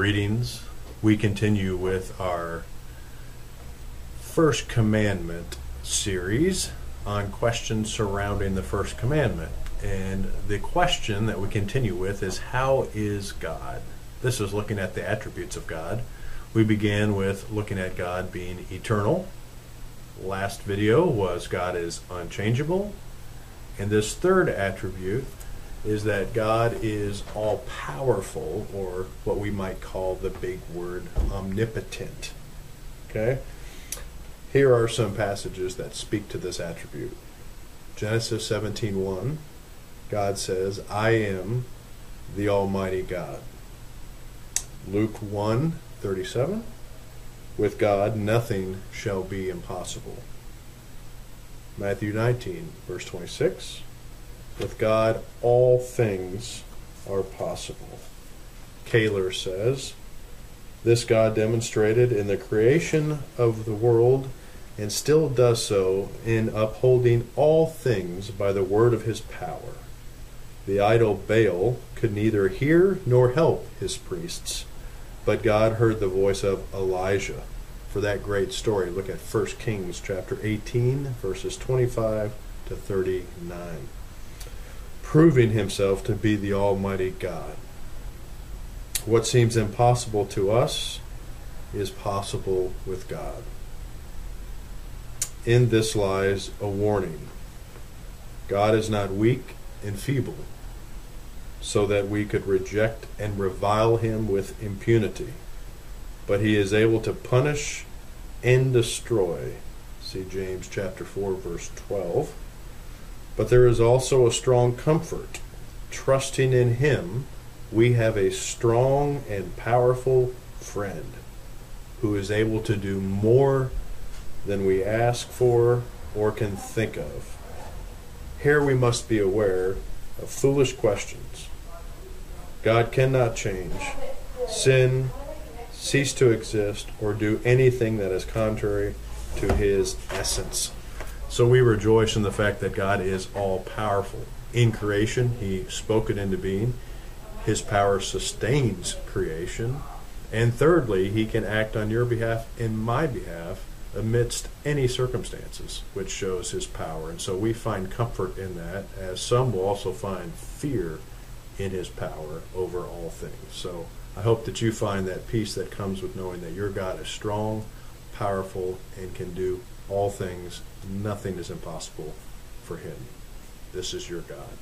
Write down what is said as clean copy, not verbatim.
Greetings. We continue with our First Commandment series on questions surrounding the First Commandment. And the question that we continue with is, how is God? This is looking at the attributes of God. We began with looking at God being eternal. Last video was God is unchangeable. And this third attribute is that God is all-powerful, or what we might call the big word omnipotent. Okay? Here are some passages that speak to this attribute. Genesis 17:1, God says, I am the Almighty God. Luke 1:37, with God nothing shall be impossible. Matthew 19, verse 26, with God all things are possible. Kaler says, this God demonstrated in the creation of the world and still does so in upholding all things by the word of his power. The idol Baal could neither hear nor help his priests, but God heard the voice of Elijah. For that great story, look at 1 Kings chapter 18, verses 25 to 39. Proving himself to be the Almighty God. What seems impossible to us is possible with God. In this lies a warning. God is not weak and feeble, so that we could reject and revile him with impunity, but he is able to punish and destroy. See James chapter 4, verse 12. But there is also a strong comfort. Trusting in him, we have a strong and powerful friend who is able to do more than we ask for or can think of. Here we must be aware of foolish questions. God cannot change, sin, cease to exist, or do anything that is contrary to his essence. So we rejoice in the fact that God is all-powerful. In creation, he spoke it into being. His power sustains creation. And thirdly, he can act on your behalf and my behalf amidst any circumstances, which shows his power. And so we find comfort in that, as some will also find fear in his power over all things. So I hope that you find that peace that comes with knowing that your God is strong, powerful, and can do all things. Nothing is impossible for him. This is your God.